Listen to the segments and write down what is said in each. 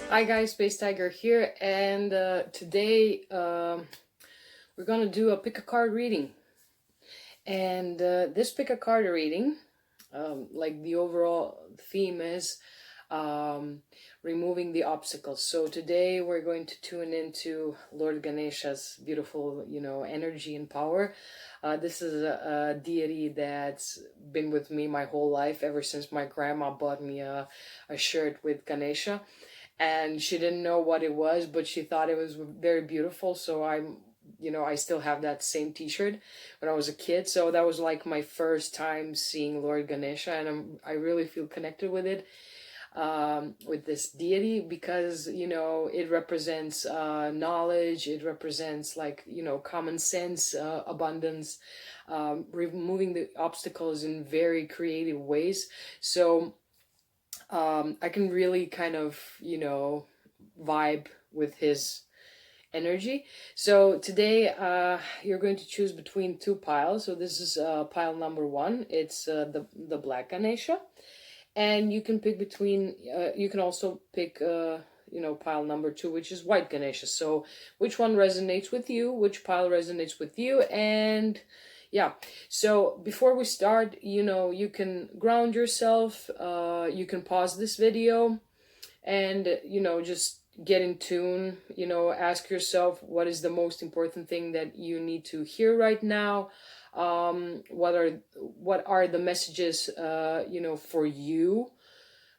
Hi guys, Space Tiger here, and today we're gonna do a pick a card reading. And this pick a card reading, like the overall theme is removing the obstacles. So today we're going to tune into Lord Ganesha'S beautiful, energy and power. This is a deity that's been with me my whole life, ever since my grandma bought me a shirt with Ganesha. And she didn't know what it was, but she thought it was very beautiful. So I still have that same t-shirt when I was a kid. So that was like my first time seeing Lord Ganesha, and I really feel connected with it, with this deity, because it represents knowledge. It represents, like, common sense, abundance, removing the obstacles in very creative ways. So I can really kind of, vibe with his energy. So today you're going to choose between two piles. So this is pile number one. It's the black Ganesha. And you can pick between, you can also pick, pile number two, which is white Ganesha. So which one resonates with you, which pile resonates with you, and yeah. So before we start, you can ground yourself, you can pause this video and, just get in tune, ask yourself what is the most important thing that you need to hear right now. What are the messages, for you,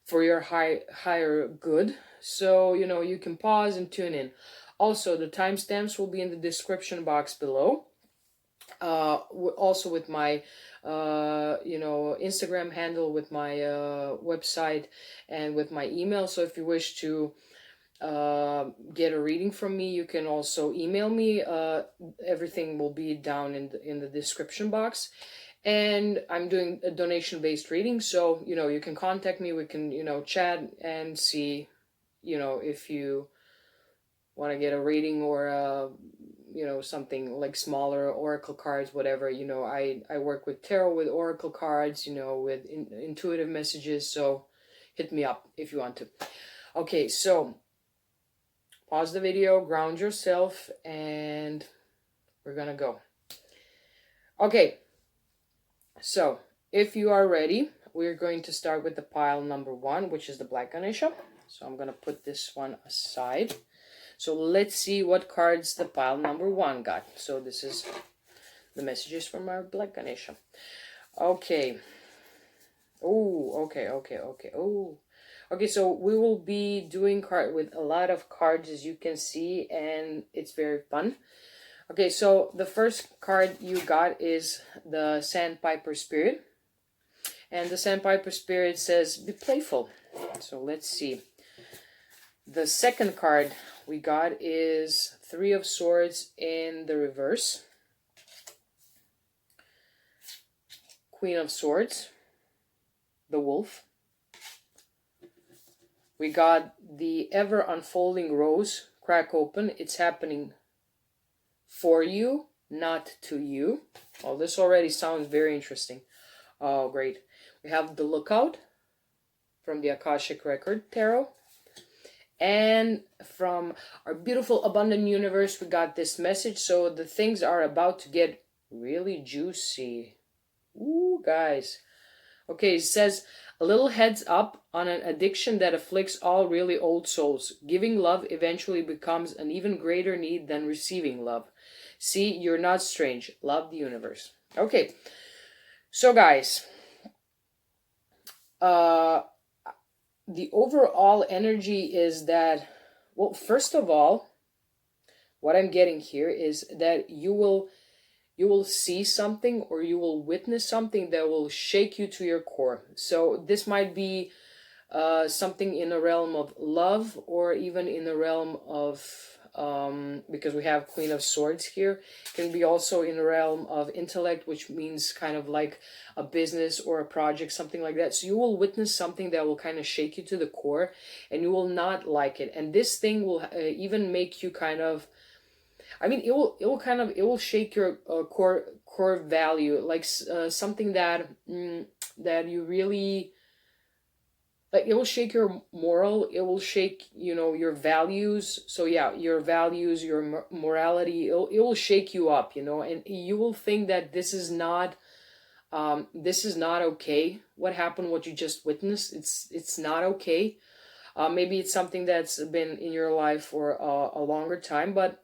for your higher good. So, you can pause and tune in. Also, the timestamps will be in the description box below. Also with my Instagram handle, with my website, and with my email. So if you wish to get a reading from me, you can also email me. Everything will be down in the description box. And I'm doing a donation-based reading, so you can contact me. We can chat and see if you want to get a reading, or something like smaller oracle cards, whatever. I work with tarot, with oracle cards, with intuitive messages. So hit me up if you want to. Okay, so pause the video, ground yourself, and we're gonna go. Okay, so if you are ready, we're going to start with the pile number one, which is the black Ganesha. So I'm gonna put this one aside. So let's see what cards the pile number one got. So this is the messages from our black Ganesha. Okay. Oh, okay. Oh, okay. So we will be doing card with a lot of cards, as you can see, and it's very fun. Okay, so the first card you got is the Sandpiper Spirit. And the Sandpiper Spirit says, be playful. So let's see. The second card we got is Three of Swords in the reverse. Queen of Swords, the Wolf. We got the Ever Unfolding Rose, crack open. It's happening for you, not to you. Oh, this already sounds very interesting. Oh, great. We have the Lookout from the Akashic Record Tarot. And from our beautiful abundant universe, we got this message. So the things are about to get really juicy. Ooh, guys. Okay, it says, a little heads up on an addiction that afflicts all really old souls. Giving love eventually becomes an even greater need than receiving love. See, you're not strange. Love the universe. Okay, so guys, the overall energy is that, well, first of all, what I'm getting here is that you will see something, or you will witness something that will shake you to your core. So this might be something in the realm of love, or even in the realm of, because we have Queen of Swords here, can be also in the realm of intellect, which means kind of like a business or a project, something like that. So you will witness something that will kind of shake you to the core, and you will not like it. And this thing will even make you kind of, I mean, it will shake your core value, like something that that you really like, it will shake your moral, it will shake, your values. So yeah, your values, your morality, it will shake you up, and you will think that this is not okay. What happened, what you just witnessed, it's not okay. Maybe it's something that's been in your life for a longer time, but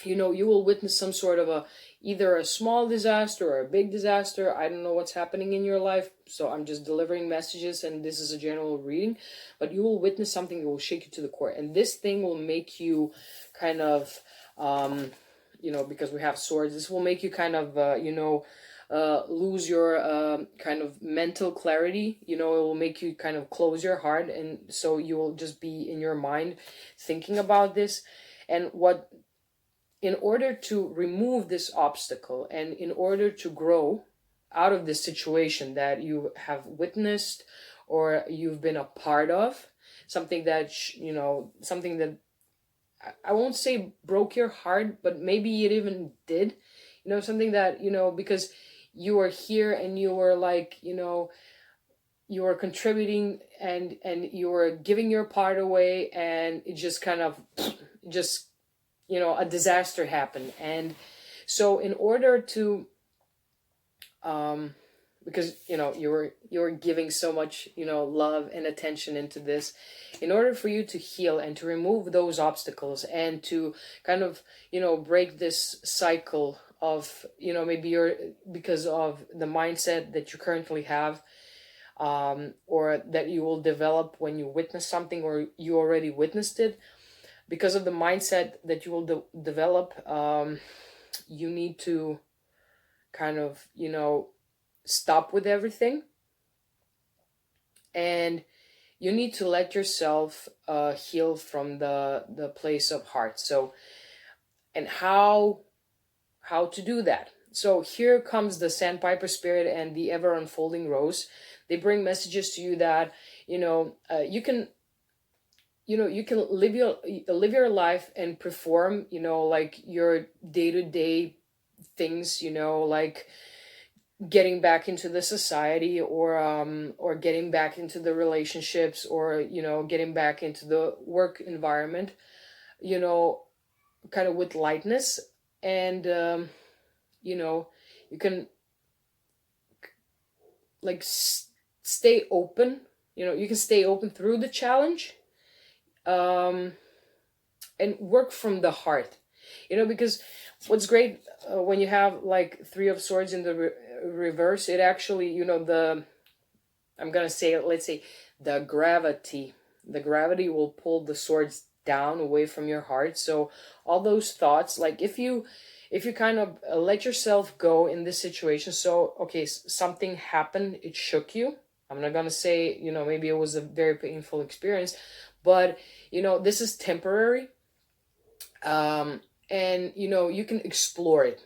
you will witness some sort of either a small disaster or a big disaster. I don't know what's happening in your life, so I'm just delivering messages, and this is a general reading. But you will witness something that will shake you to the core, and this thing will make you kind of, because we have swords, this will make you kind of, lose your kind of mental clarity. It will make you kind of close your heart, and so you will just be in your mind thinking about this. And in order to remove this obstacle, and in order to grow out of this situation that you have witnessed or you've been a part of, something that something that I won't say broke your heart, but maybe it even did, something that, because you were here and you were like, you were contributing, and you were giving your part away, and it just kind of just a disaster happened. And so in order to because you were giving so much love and attention into this, in order for you to heal and to remove those obstacles, and to kind of break this cycle of maybe you're, because of the mindset that you currently have, or that you will develop when you witness something, or you already witnessed it. Because of the mindset that you will develop, you need to kind of, stop with everything. And you need to let yourself heal from the place of heart. So, and how to do that. So here comes the Sandpiper Spirit and the Ever Unfolding Rose. They bring messages to you that, you can live your life and perform, like your day-to-day things, like getting back into the society, or getting back into the relationships, or getting back into the work environment, kind of with lightness. And you can like stay open. You can stay open through the challenge, and work from the heart, because what's great, when you have like Three of Swords in the reverse, it actually, I'm gonna say, let's say, the gravity will pull the swords down away from your heart. So all those thoughts, like if you kind of let yourself go in this situation, so okay, something happened, it shook you. I'm not gonna say, maybe it was a very painful experience, but this is temporary. And you can explore it.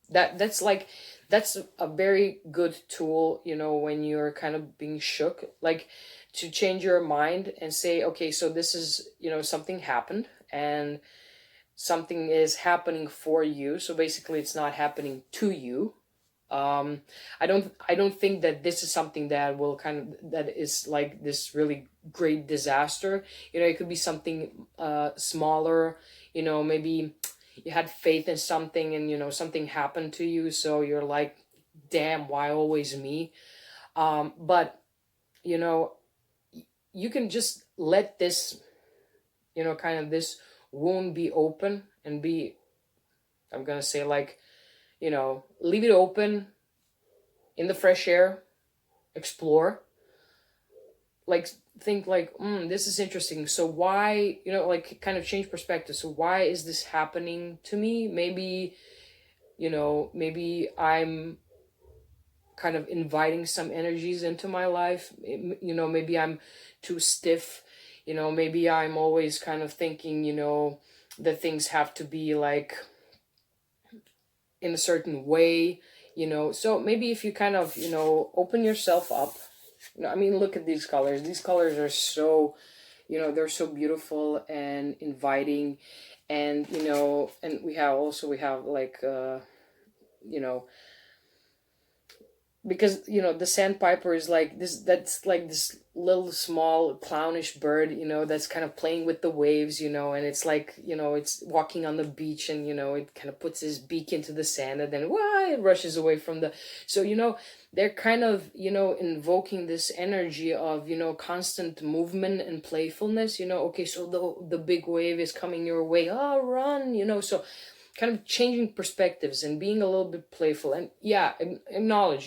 That's a very good tool, when you're kind of being shook, like to change your mind and say, okay, so this is, something happened, and something is happening for you. So basically it's not happening to you. I don't think that this is something that is like this really great disaster. It could be something smaller. Maybe you had faith in something, and something happened to you, so you're like, damn, why always me? But you can just let this, kind of this wound be open, and be, I'm gonna say, like, leave it open in the fresh air, explore, like think like, this is interesting. So why, like kind of change perspective. So why is this happening to me? Maybe, maybe I'm kind of inviting some energies into my life. Maybe I'm too stiff. Maybe I'm always kind of thinking, that things have to be like in a certain way, so maybe if you kind of, open yourself up, I mean, look at these colors. These colors are so, they're so beautiful and inviting. And, and we have like, because the sandpiper is like this, that's like this little small clownish bird, that's kind of playing with the waves, and it's like, it's walking on the beach, and it kind of puts his beak into the sand, and then it rushes away from the. So they're kind of invoking this energy of constant movement and playfulness. Okay, so the big wave is coming your way, run, so kind of changing perspectives and being a little bit playful. And yeah, acknowledge,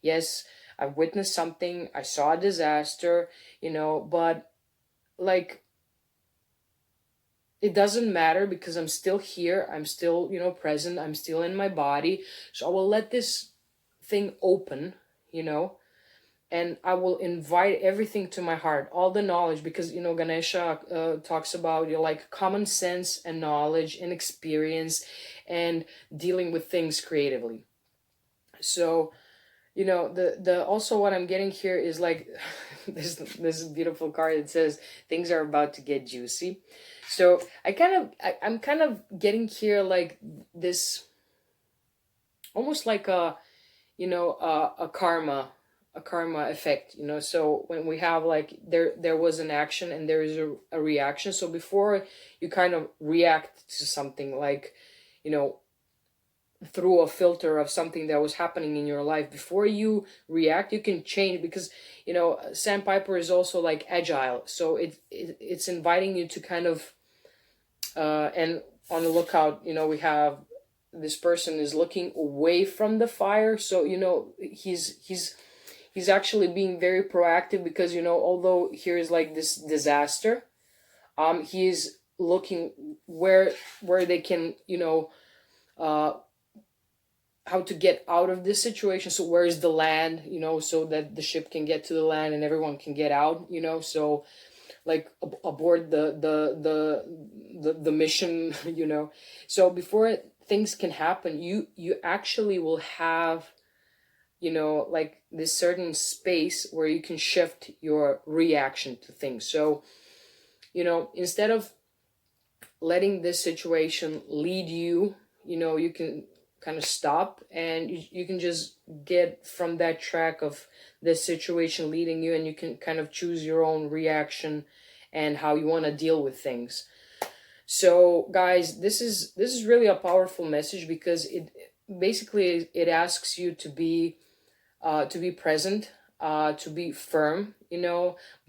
yes, I've witnessed something, I saw a disaster, but like, it doesn't matter, because I'm still here, I'm still present, I'm still in my body. So I will let this thing open, and I will invite everything to my heart, all the knowledge, because Ganesha talks about like common sense and knowledge and experience and dealing with things creatively. So the also what I'm getting here is like this beautiful card that says things are about to get juicy. So I'm kind of getting here like this, almost like a a karma effect. So when we have like there was an action and there is a reaction. So before you kind of react to something, like through a filter of something that was happening in your life, before you react, you can change, because sandpiper is also like agile, so it's inviting you to kind of and on the lookout. We have this person is looking away from the fire, so he's actually being very proactive, because although here is like this disaster, he's looking where they can how to get out of this situation. So where is the land, so that the ship can get to the land and everyone can get out, so like aboard the mission. So before things can happen, you actually will have like this certain space where you can shift your reaction to things. So instead of letting this situation lead you, you can kind of stop, and you can just get from that track of this situation leading you, and you can kind of choose your own reaction and how you want to deal with things. So guys, this is really a powerful message, because it basically it asks you to be present, to be firm,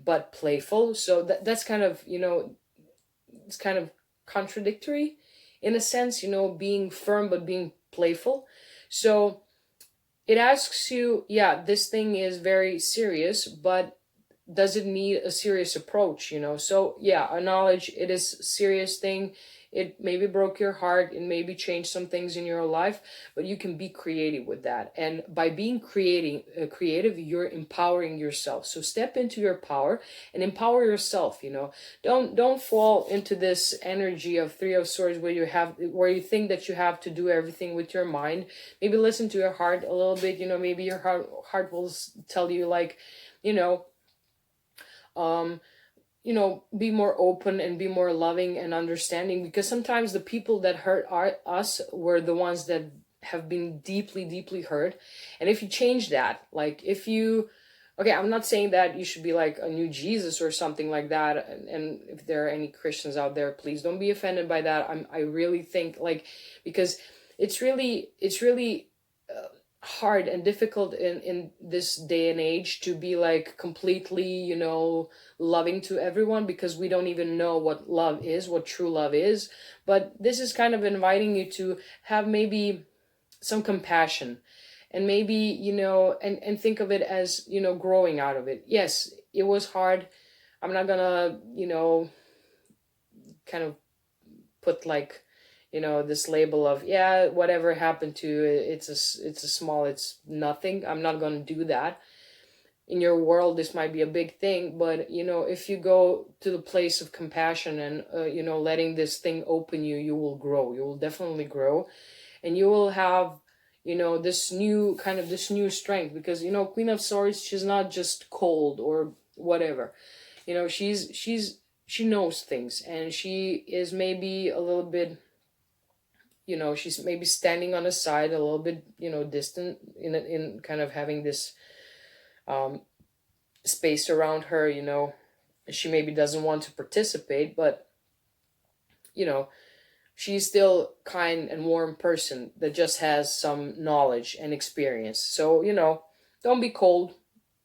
but playful. So that's kind of it's kind of contradictory in a sense, being firm but being playful. So it asks you, yeah, this thing is very serious, but does it need a serious approach? So yeah, acknowledge it is a serious thing. It maybe broke your heart, it maybe changed some things in your life, but you can be creative with that. And by being creative, you're empowering yourself. So step into your power and empower yourself. Don't fall into this energy of Three of Swords where you think that you have to do everything with your mind. Maybe listen to your heart a little bit. Maybe your heart will tell you like, be more open and be more loving and understanding, because sometimes the people that hurt us were the ones that have been deeply, deeply hurt. And if you change that, like if you, okay, I'm not saying that you should be like a new Jesus or something like that. And if there are any Christians out there, please don't be offended by that. I really think like, because it's really hard and difficult in this day and age to be like completely, loving to everyone, because we don't even know what love is, what true love is. But this is kind of inviting you to have maybe some compassion, and maybe, and think of it as, growing out of it. Yes, it was hard. I'm not gonna, kind of put like, this label of, yeah, whatever happened to you, it's nothing. I'm not gonna do that. In your world, this might be a big thing, but if you go to the place of compassion and letting this thing open you, you will grow. You will definitely grow, and you will have this new strength, because Queen of Swords, she's not just cold or whatever. She knows things, and she is maybe a little bit you know, she's maybe standing on the side a little bit, you know, distant, in kind of having this um, space around her, you know. She maybe doesn't want to participate, but, you know, she's still kind and warm person that just has some knowledge and experience. So, you know, don't be cold.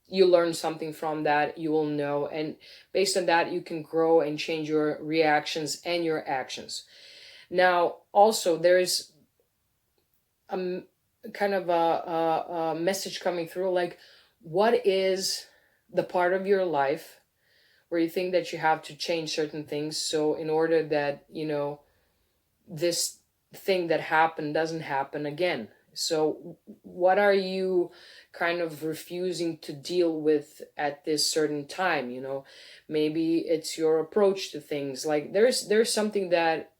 You learn something from that, you will know, and based on that you can grow and change your reactions and your actions. Now also there's a kind of a message coming through, like, what is the part of your life where you think that you have to change certain things, so in order that, you know, this thing that happened doesn't happen again. So what are you kind of refusing to deal with at this certain time, you know? Maybe it's your approach to things. Like there's something that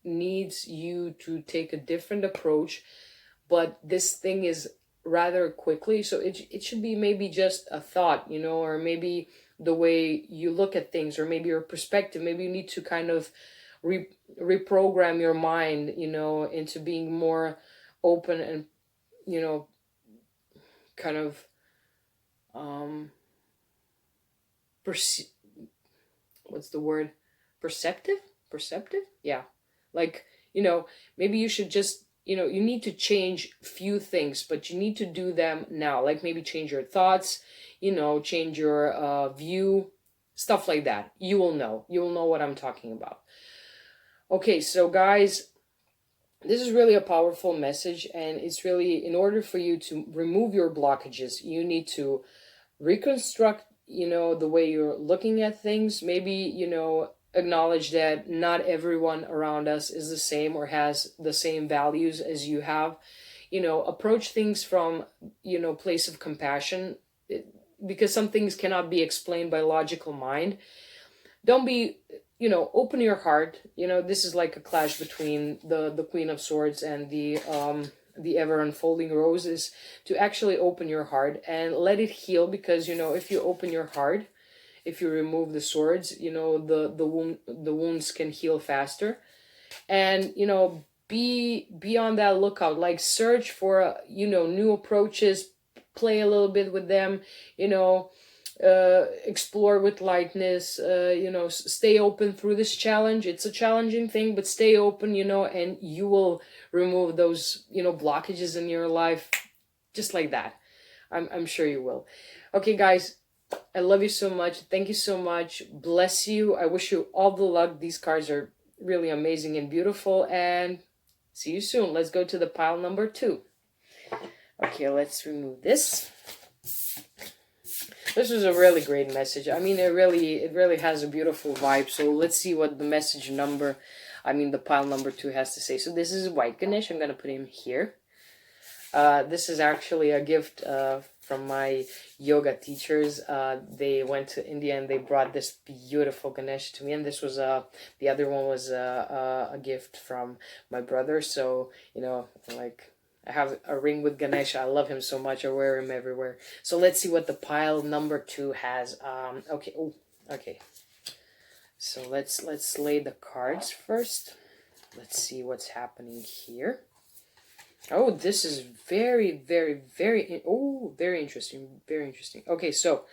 needs you to take a different approach, but this thing is rather quickly, so it should be maybe just a thought, you know, or maybe the way you look at things, or maybe your perspective. Maybe you need to kind of reprogram your mind, you know, into being more open and, you know, kind of perce- what's the word, perceptive, yeah, like, you know, maybe you should just, you know, you need to change few things, but you need to do them now, like maybe change your thoughts, you know, change your view, stuff like that. You will know what I'm talking about. Okay, so guys, this is really a powerful message, and it's really, in order for you to remove your blockages, you need to reconstruct, you know, the way you're looking at things. Maybe, you know, acknowledge that not everyone around us is the same or has the same values as you have. You know, approach things from, you know, place of compassion, because some things cannot be explained by logical mind. Don't be, you know, open your heart. You know, this is like a clash between the Queen of Swords and the ever unfolding roses, to actually open your heart and let it heal. Because, you know, if you open your heart, if you remove the swords, you know, the wounds can heal faster. And, you know, be on that lookout, like search for, you know, new approaches, play a little bit with them, you know, explore with lightness, you know, stay open through this challenge. It's a challenging thing, but stay open, you know, and you will remove those, you know, blockages in your life just like that. I'm sure you will. Okay, guys, I love you so much. Thank you so much. Bless you. I wish you all the luck. These cards are really amazing and beautiful, and see you soon. Let's go to the pile number 2. Okay, let's remove this. This was a really great message. I mean, it really has a beautiful vibe. So let's see what the message number, I mean the pile number 2 has to say. So this is White Ganesh. I'm going to put him here. This is actually a gift from my yoga teachers. They went to India and they brought this beautiful Ganesh to me. And this was the other one was a gift from my brother. So, you know, like, I have a ring with Ganesh. I love him so much. I wear him everywhere. So let's see what the pile number 2 has. Okay. Oh, okay. So let's lay the cards first. Let's see what's happening here. Oh, this is very, very, very, oh, very interesting. Very interesting. Okay, so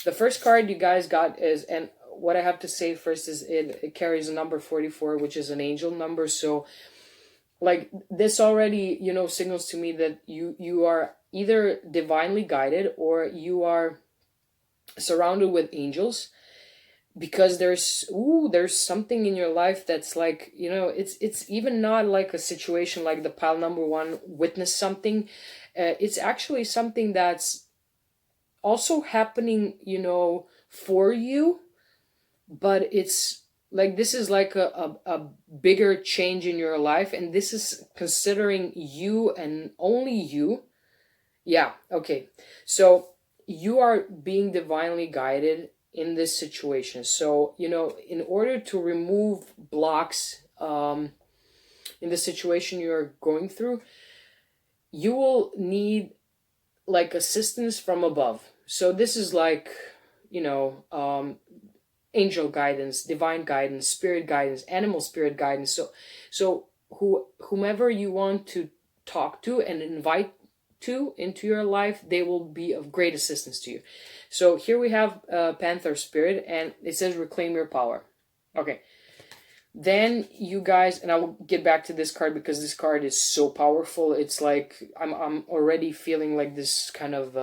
the first card you guys got is, and what I have to say first is it carries a number 44, which is an angel number. So, like, this already, you know, signals to me that you are either divinely guided or you are surrounded with angels, because there's something in your life that's like, you know, it's even not like a situation like the pile number 1 witnessed something. It's actually something that's also happening, you know, for you, but it's like, this is like a bigger change in your life, and this is considering you and only you. Yeah, okay. So you are being divinely guided in this situation. So, you know, in order to remove blocks in the situation you're going through, you will need like assistance from above. So this is like, you know, angel guidance, divine guidance, spirit guidance, animal spirit guidance. So whomever you want to talk to and invite to into your life, they will be of great assistance to you. So here we have Panther Spirit, and it says reclaim your power. Okay. Then you guys, and I'll get back to this card because this card is so powerful. It's like I'm already feeling like this kind of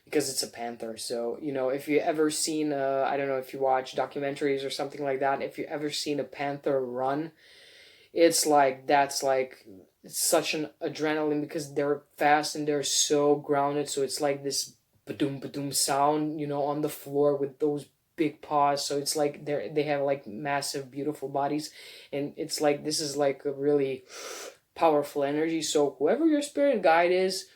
because it's a panther. So, you know, if you ever seen I don't know if you watch documentaries or something like that, if you ever seen a panther run, it's like it's such an adrenaline because they're fast and they're so grounded. So it's like this ba-doom ba-doom sound, you know, on the floor with those big paws. So it's like they have like massive beautiful bodies, and it's like this is like a really powerful energy. So whoever your spirit guide is,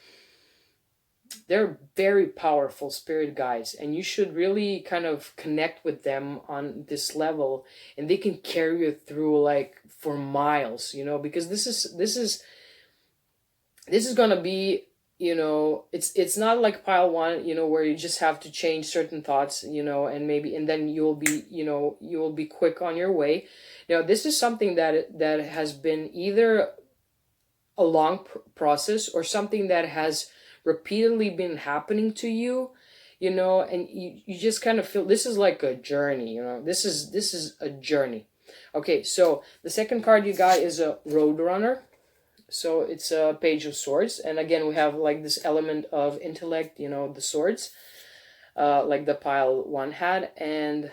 they're very powerful spirit guides, and you should really kind of connect with them on this level, and they can carry you through like for miles, you know, because this is gonna be, you know, it's not like pile one, you know, where you just have to change certain thoughts, you know, and then you'll be, you know, you will be quick on your way. Now this is something that has been either a long process or something that has repeatedly been happening to you, you know, and you just kind of feel this is like a journey, you know, this is a journey. Okay, so the second card you got is a Roadrunner. So it's a Page of Swords, and again we have like this element of intellect, you know, the swords, like the pile one had. And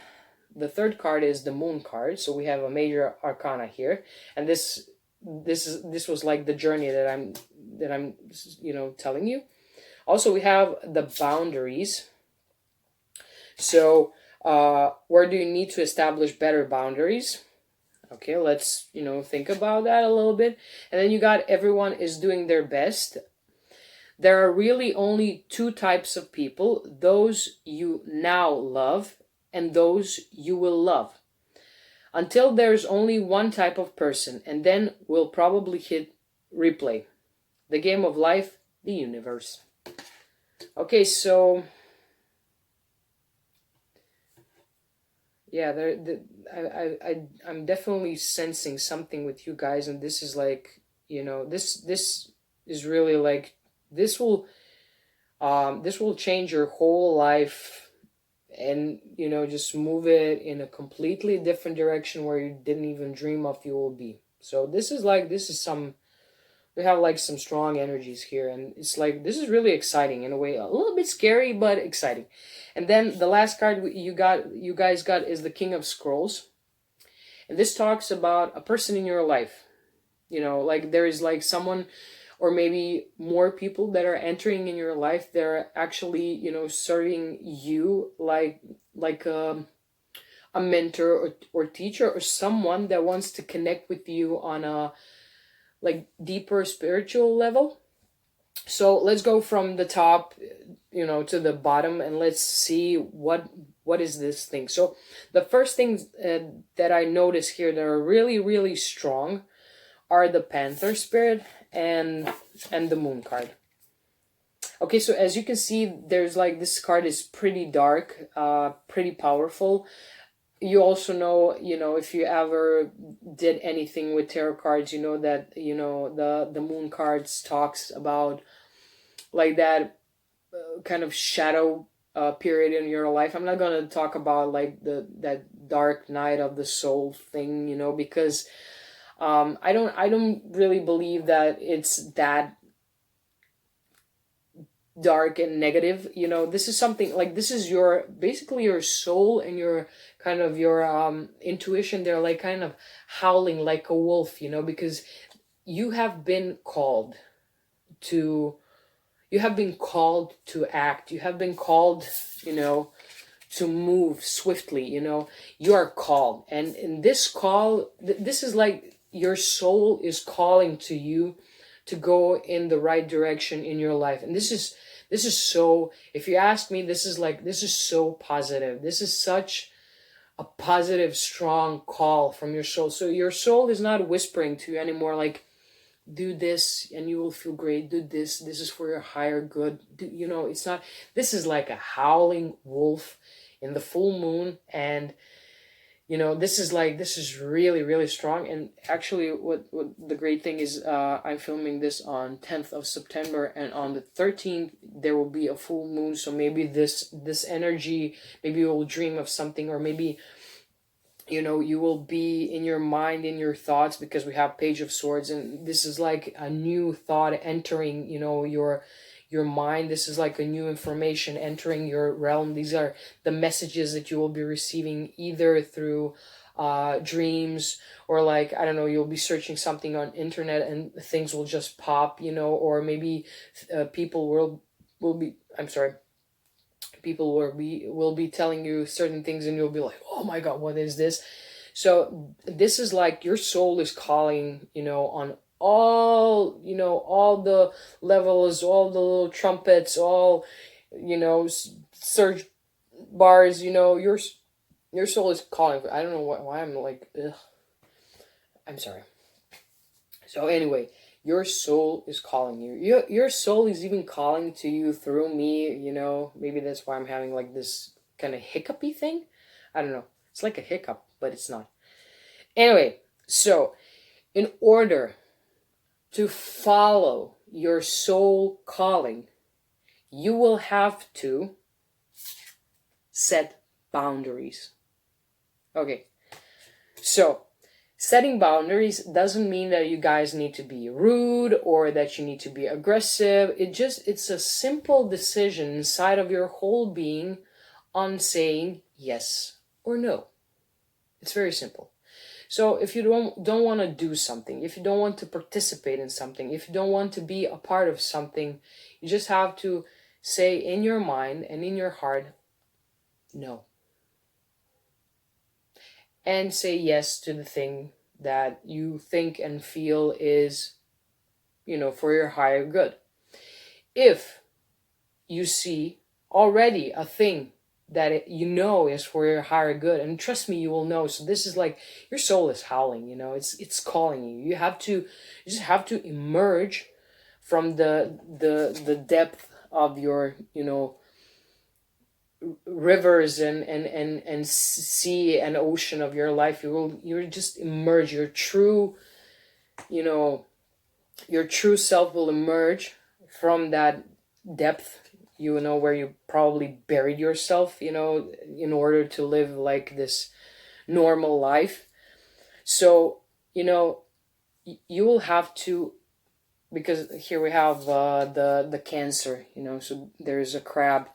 the third card is the Moon card. So we have a major arcana here, and this was like the journey that I'm you know telling you. Also we have the Boundaries. So where do you need to establish better boundaries? Okay, let's, you know, think about that a little bit. And then you got everyone is doing their best. There are really only two types of people: those you now love and those you will love. Until there's only one type of person, and then we'll probably hit replay. The game of life, the universe. Okay, so yeah, I'm definitely sensing something with you guys, and this is like, you know, this is really like this will change your whole life, and you know, just move it in a completely different direction where you didn't even dream of you will be. So this is some, we have like some strong energies here, and it's like this is really exciting in a way, a little bit scary but exciting. And then the last card you guys got is the King of Scrolls, and this talks about a person in your life. You know, like there is like someone, or maybe more people that are entering in your life. They're actually, you know, serving you like a mentor or teacher, or someone that wants to connect with you on a like deeper spiritual level. So let's go from the top, you know, to the bottom, and let's see what is this thing. So the first things that I notice here that are really, really strong are the Panther Spirit and the Moon card. Okay, so as you can see, there's like this card is pretty dark, pretty powerful. You also know, you know, if you ever did anything with tarot cards, you know that, you know, the Moon cards talks about like that kind of shadow period in your life. I'm not gonna talk about like that dark night of the soul thing, you know, because I don't really believe that it's that dark and negative. You know, this is something like, this is your basically your soul and your kind of your intuition. They're like kind of howling like a wolf, you know, because you have been called to act. You have been called, you know, to move swiftly. You know, you are called, and in this call, this is like your soul is calling to you to go in the right direction in your life. And this is so, if you ask me, this is so positive. This is such a positive, strong call from your soul. So your soul is not whispering to you anymore like, do this and you will feel great, do this is for your higher good. You know, it's not, this is like a howling wolf in the full moon, and you know, this is really, really strong. And actually, what the great thing is, I'm filming this on 10th of September, and on the 13th there will be a full moon. So maybe this energy, maybe you will dream of something, or maybe, you know, you will be in your mind, in your thoughts, because we have Page of Swords, and this is like a new thought entering, you know, your mind. This is like a new information entering your realm. These are the messages that you will be receiving, either through dreams, or like, I don't know, you'll be searching something on internet and things will just pop, you know, or maybe people will be, I'm sorry, people will be telling you certain things, and you'll be like, oh my god, what is this? So this is like your soul is calling, you know, on all, you know, all the levels, all the little trumpets, all, you know, search bars, you know, your soul is calling. I don't know why I'm like, ugh. I'm sorry. So anyway, your soul is calling you. Your soul is even calling to you through me, you know. Maybe that's why I'm having like this kind of hiccupy thing. I don't know. It's like a hiccup, but it's not. Anyway, so in order to follow your soul calling, you will have to set boundaries. Okay, so setting boundaries doesn't mean that you guys need to be rude or that you need to be aggressive. It's a simple decision inside of your whole being on saying yes or no. It's very simple. So if you don't want to do something, if you don't want to participate in something, if you don't want to be a part of something, you just have to say in your mind and in your heart, no. And say yes to the thing that you think and feel is, you know, for your higher good. If you see already a thing that you know is for your higher good, and trust me, you will know. So this is like your soul is howling, you know, it's calling you. You just have to emerge from the depth of your, you know, rivers and sea and ocean of your life. You'll just emerge. Your true, you know, your true self will emerge from that depth, you know, where you probably buried yourself, you know, in order to live like this normal life. So, you know, you will have to, because here we have the Cancer, you know, so there's a crab,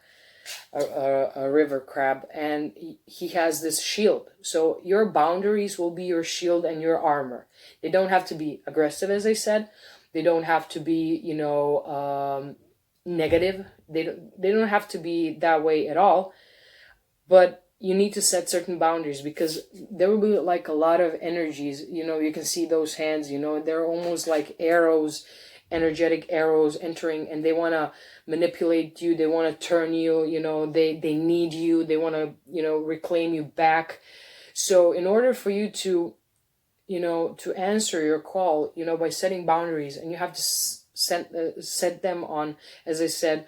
a river crab, and he has this shield. So your boundaries will be your shield and your armor. They don't have to be aggressive, as I said. They don't have to be, you know, negative. They don't have to be that way at all. But you need to set certain boundaries, because there will be like a lot of energies. You know, you can see those hands, you know, they're almost like arrows, energetic arrows entering, and they want to manipulate you. They want to turn you, you know, they need you. They want to, you know, reclaim you back. So in order for you to, you know, to answer your call, you know, by setting boundaries, and you have to set them on, as I said,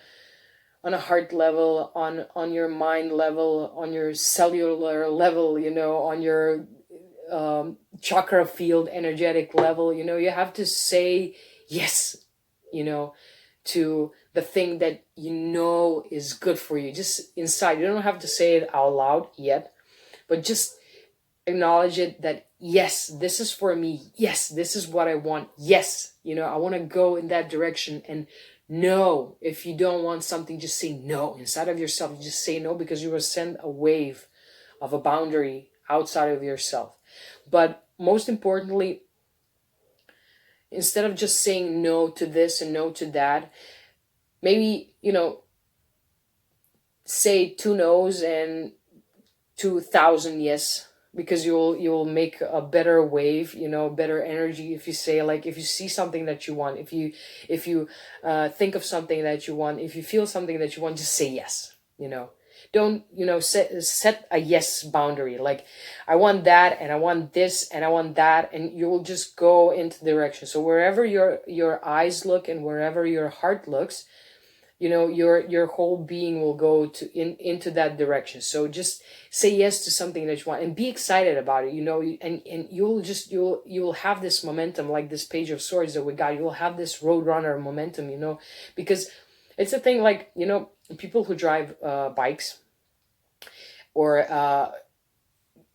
on a heart level, on your mind level, on your cellular level, you know, on your chakra field energetic level. You know, you have to say yes, you know, to the thing that you know is good for you, just inside. You don't have to say it out loud yet, but just acknowledge it, that yes, this is for me. Yes, this is what I want. Yes, you know, I want to go in that direction. And no, if you don't want something, just say no. Inside of yourself, you just say no, because you will send a wave of a boundary outside of yourself. But most importantly, instead of just saying no to this and no to that, maybe, you know, say 2 no's and 2,000 yes, because you'll make a better wave, you know, better energy. If you say, like, if you see something that you want, if you think of something that you want, if you feel something that you want, just say yes. You know, don't, you know, set a yes boundary, like, I want that, and I want this, and I want that, and you will just go into the direction. So wherever your eyes look and wherever your heart looks, you know, your whole being will go into that direction. So just say yes to something that you want and be excited about it, you know, and you'll have this momentum, like this Page of Swords that we got. You'll have this Roadrunner momentum, you know, because it's a thing, like, you know, people who drive bikes, or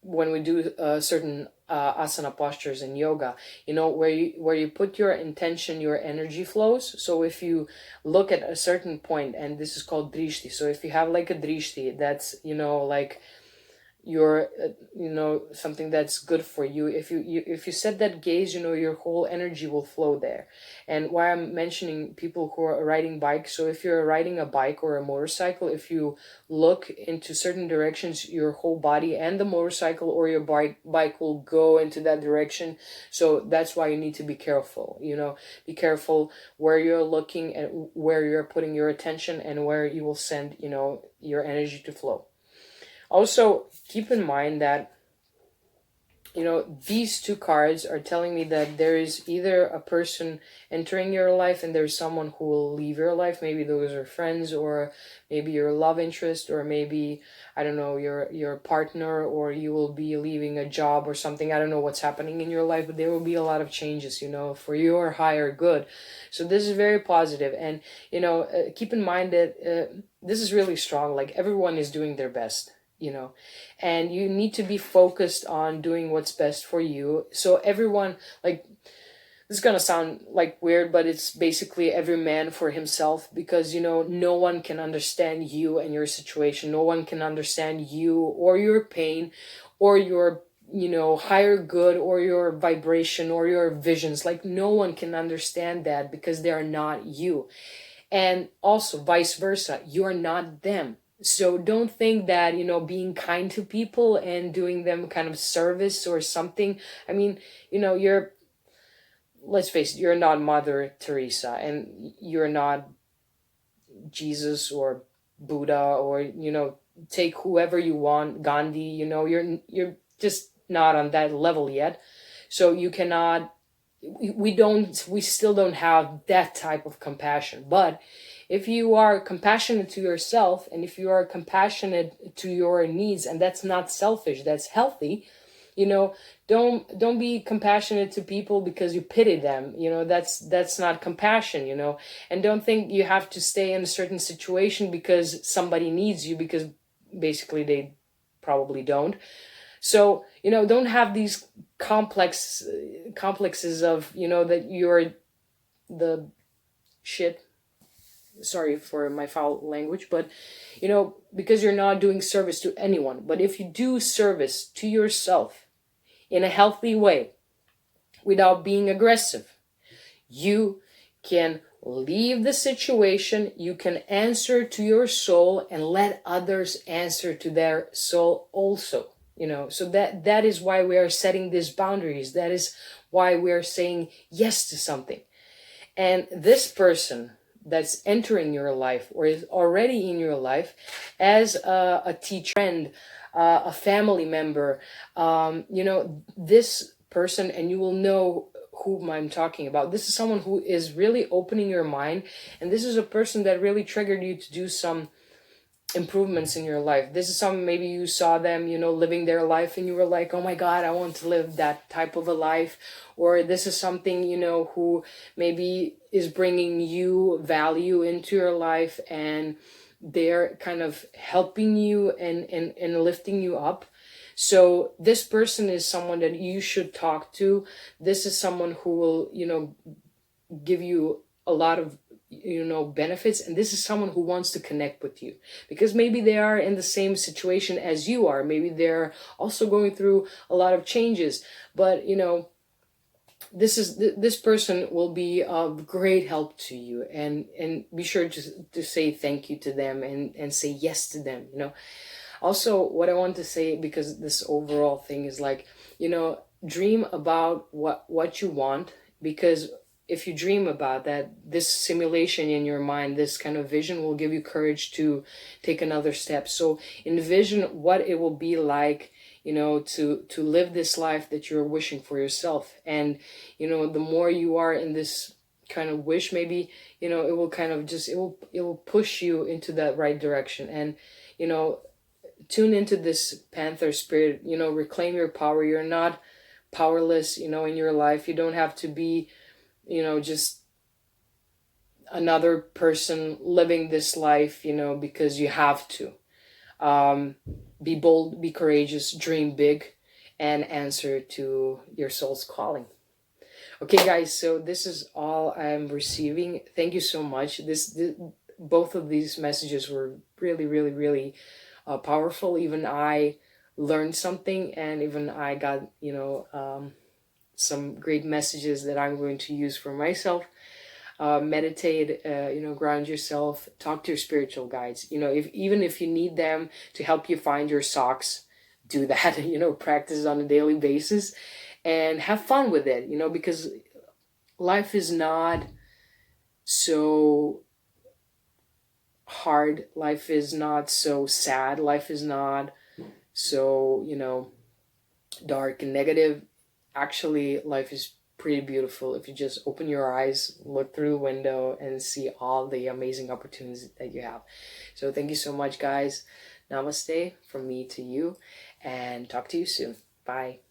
when we do certain asana postures in yoga, you know, where you put your intention, your energy flows. So if you look at a certain point, and this is called drishti. So if you have like a drishti, that's, you know, like your you know, something that's good for you, if you set that gaze, you know, your whole energy will flow there. And why I'm mentioning people who are riding bikes, so if you're riding a bike or a motorcycle, if you look into certain directions, your whole body and the motorcycle or your bike will go into that direction. So that's why you need to be careful, you know, be careful where you're looking and where you're putting your attention, and where you will send, you know, your energy to flow. Also, keep in mind that, you know, these two cards are telling me that there is either a person entering your life and there's someone who will leave your life. Maybe those are friends, or maybe your love interest, or maybe, I don't know, your partner, or you will be leaving a job or something. I don't know what's happening in your life, but there will be a lot of changes, you know, for your higher good. So this is very positive. And, you know, keep in mind that this is really strong. Like, everyone is doing their best, you know, and you need to be focused on doing what's best for you. So everyone, like, this is gonna sound like weird, but it's basically every man for himself, because, you know, no one can understand you and your situation. No one can understand you or your pain or your, you know, higher good, or your vibration or your visions. Like, no one can understand that, because they are not you. And also vice versa, you're not them. So don't think that, you know, being kind to people and doing them kind of service or something, I mean, you know, let's face it, you're not Mother Teresa, and you're not Jesus or Buddha, or, you know, take whoever you want, Gandhi, you know, you're just not on that level yet. So you cannot, we still don't have that type of compassion. But if you are compassionate to yourself, and if you are compassionate to your needs, and that's not selfish, that's healthy, you know, don't be compassionate to people because you pity them, you know, that's not compassion, you know. And don't think you have to stay in a certain situation because somebody needs you, because basically they probably don't. So, you know, don't have these complexes of, you know, that you're the shit, sorry for my foul language, but, you know, because you're not doing service to anyone. But if you do service to yourself in a healthy way, without being aggressive, you can leave the situation, you can answer to your soul, and let others answer to their soul also, you know. So that is why we are setting these boundaries. That is why we are saying yes to something. And this person that's entering your life, or is already in your life, as a teacher, friend, a family member, you know, this person, and you will know whom I'm talking about. This is someone who is really opening your mind, and this is a person that really triggered you to do some improvements in your life. This is some, maybe you saw them, you know, living their life, and you were like, oh my God, I want to live that type of a life. Or this is something, you know, who maybe is bringing you value into your life, and they're kind of helping you and lifting you up. So this person is someone that you should talk to. This is someone who will, you know, give you a lot of, you know, benefits. And this is someone who wants to connect with you, because maybe they are in the same situation as you are. Maybe they're also going through a lot of changes, but, you know, this person will be of great help to you, and be sure to say thank you to them, and say yes to them, you know. Also, what I want to say, because this overall thing is like, you know, dream about what you want, because if you dream about that, this simulation in your mind, this kind of vision will give you courage to take another step. So envision what it will be like, you know, to live this life that you're wishing for yourself. And, you know, the more you are in this kind of wish, maybe, you know, it will kind of just, it will push you into that right direction. And, you know, tune into this panther spirit, you know, reclaim your power. You're not powerless, you know, in your life. You don't have to be, you know, just another person living this life, you know, because you have to. Be bold, be courageous, dream big, and answer to your soul's calling. Okay, guys, so this is all I'm receiving. Thank you so much. Both of these messages were really, really, really powerful. Even I learned something, and even I got, you know, some great messages that I'm going to use for myself. Meditate, you know, ground yourself, talk to your spiritual guides. You know, even if you need them to help you find your socks, do that. You know, practice on a daily basis and have fun with it, you know, because life is not so hard. Life is not so sad. Life is not so, you know, dark and negative. Actually, life is pretty beautiful if you just open your eyes, look through the window, and see all the amazing opportunities that you have. So thank you so much, guys. Namaste from me to you, and talk to you soon. Bye.